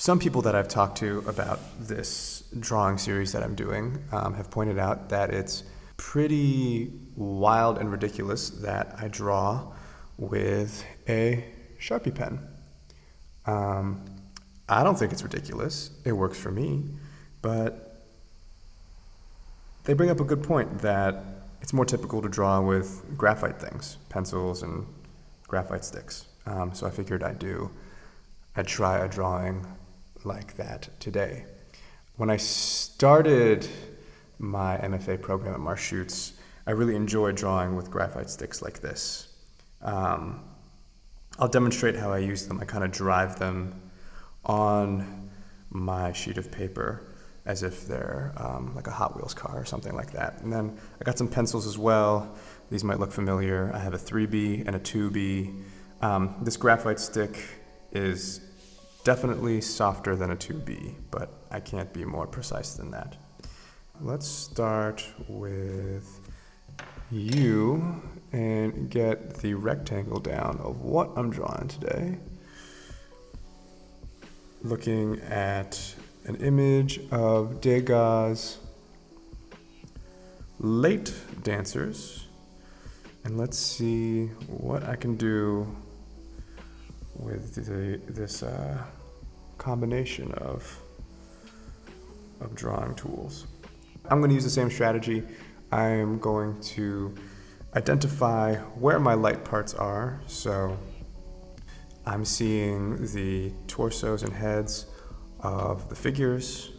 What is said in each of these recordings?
Some people that I've talked to about this drawing series that I'm doing have pointed out that it's pretty wild and ridiculous that I draw with a Sharpie pen. I don't think it's ridiculous. It works for me, but they bring up a good point that it's more typical to draw with graphite things, pencils and graphite sticks. So I figured I'd try a drawing like that today. When I started my MFA program at Marshoots, I really enjoyed drawing with graphite sticks like this. I'll demonstrate how I use them. I kind of drive them on my sheet of paper as if they're like a Hot Wheels car or something like that. And then I got some pencils as well. These might look familiar. I have a 3B and a 2B. This graphite stick is definitely softer than a 2B, but I can't be more precise than that. Let's start with you and get the rectangle down of what I'm drawing today. Looking at an image of Degas' late dancers, and let's see what I can do with this combination of drawing tools. I'm going to use the same strategy. I'm going to identify where my light parts are. So I'm seeing the torsos and heads of the figures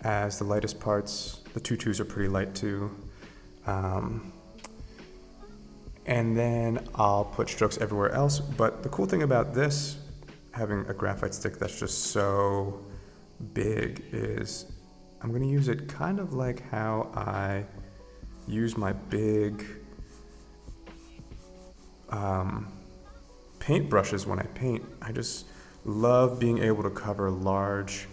as the lightest parts. The tutus are pretty light too. And then I'll put strokes everywhere else. But the cool thing about this, having a graphite stick that's just so big, is I'm going to use it kind of like how I use my big paint brushes when I paint. I just love being able to cover large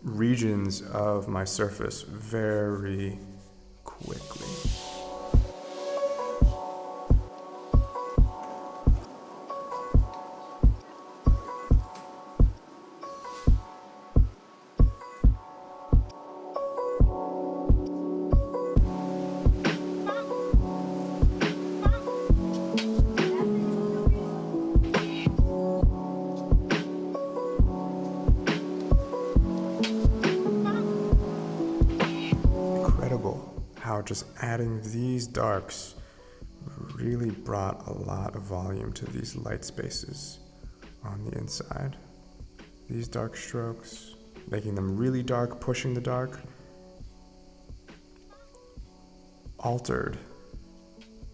regions of my surface very quickly. How just adding these darks really brought a lot of volume to these light spaces on the inside. These dark strokes, making them really dark, pushing the dark, altered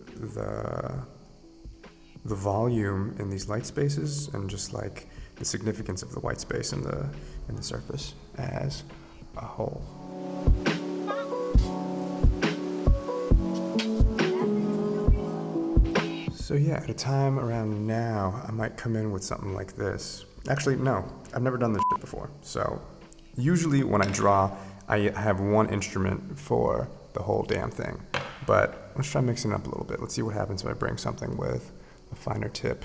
the volume in these light spaces and just like the significance of the white space in the surface as a whole. So yeah, at a time around now, I might come in with something like this. Actually, no, I've never done this shit before. So usually when I draw, I have one instrument for the whole damn thing. But let's try mixing it up a little bit. Let's see what happens if I bring something with a finer tip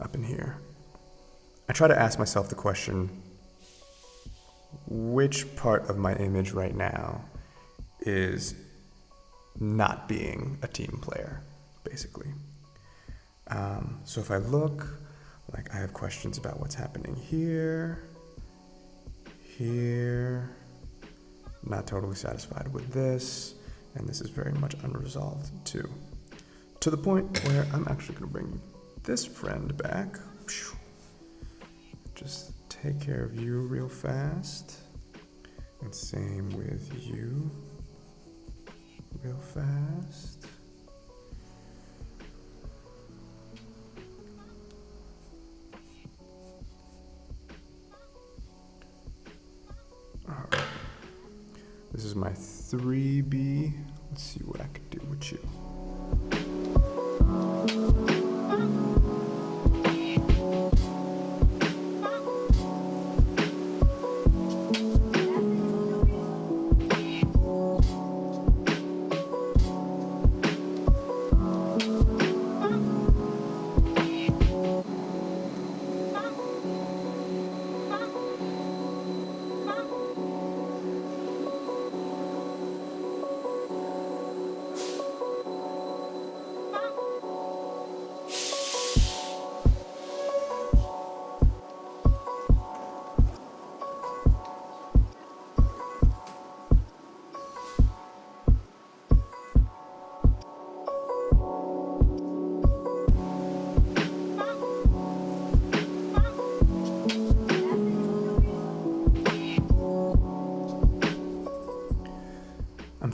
up in here. I try to ask myself the question, which part of my image right now is not being a team player, basically. So if I look, like I have questions about what's happening here, not totally satisfied with this, and this is very much unresolved too. To the point where I'm actually going to bring this friend back. Just take care of you real fast. And same with you, real fast. This is my 3B. Let's see what I could do with you.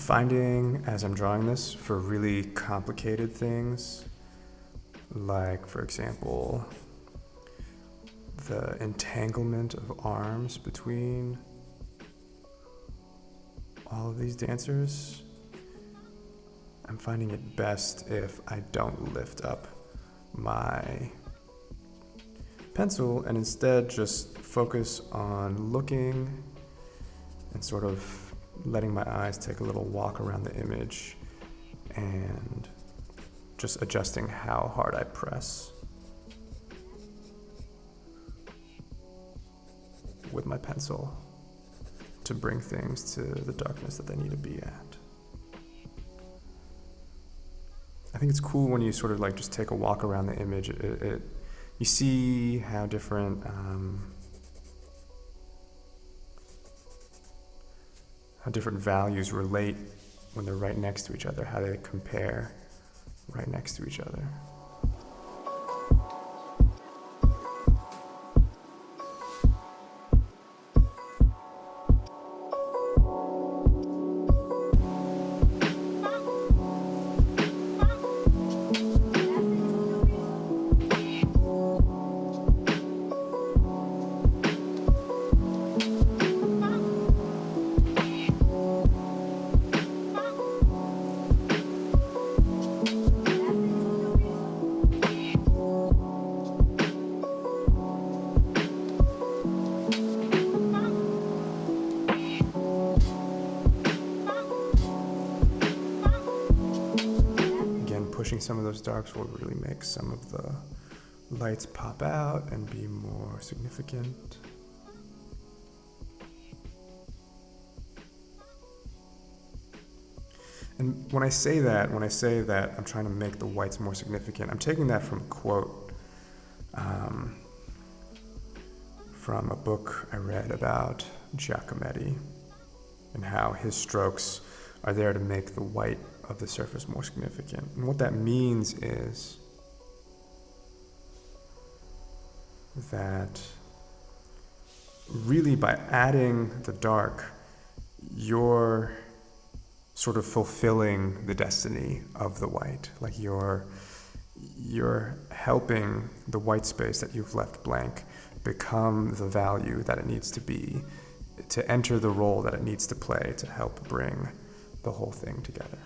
finding as I'm drawing this for really complicated things, like for example, the entanglement of arms between all of these dancers, I'm finding it best if I don't lift up my pencil and instead just focus on looking and sort of letting my eyes take a little walk around the image and just adjusting how hard I press with my pencil to bring things to the darkness that they need to be at. I think it's cool when you sort of like just take a walk around the image. You see how different values relate when they're right next to each other, how they compare right next to each other. Pushing some of those darks will really make some of the lights pop out and be more significant. And when I say that I'm trying to make the whites more significant, I'm taking that from a quote from a book I read about Giacometti and how his strokes are there to make the white of the surface more significant. And what that means is that really by adding the dark, you're sort of fulfilling the destiny of the white. Like you're helping the white space that you've left blank become the value that it needs to be, to enter the role that it needs to play to help bring the whole thing together.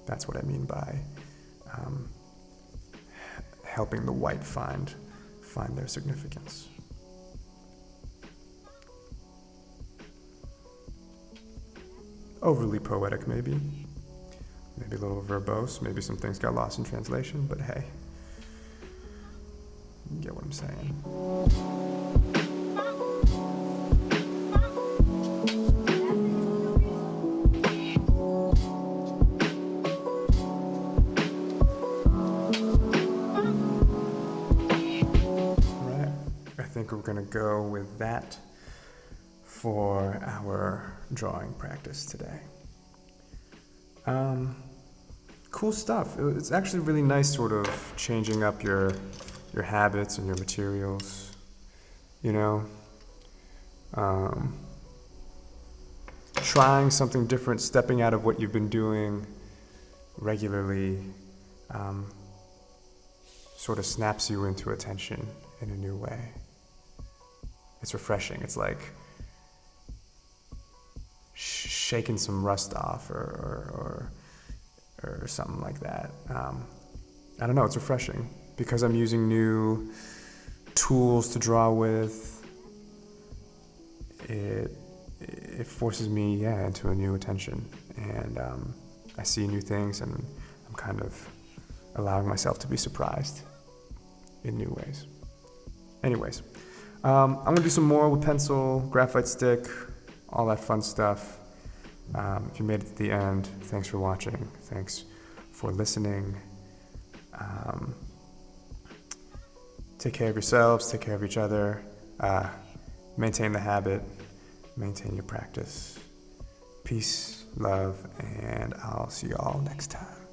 That's what I mean by helping the white find their significance. Overly poetic, maybe a little verbose, maybe some things got lost in translation, but hey, you get what I'm saying. I think we're going to go with that for our drawing practice today. Cool stuff. It's actually really nice sort of changing up your habits and your materials, you know? Trying something different, stepping out of what you've been doing regularly, sort of snaps you into attention in a new way. It's refreshing. It's like shaking some rust off or something like that. I don't know, it's refreshing because I'm using new tools to draw with. It forces me, into a new attention, and I see new things, and I'm kind of allowing myself to be surprised in new ways. Anyways, I'm gonna do some more with pencil, graphite stick, all that fun stuff. If you made it to the end, thanks for watching. Thanks for listening. Take care of yourselves, take care of each other, maintain the habit, maintain your practice. Peace, love, and I'll see you all next time.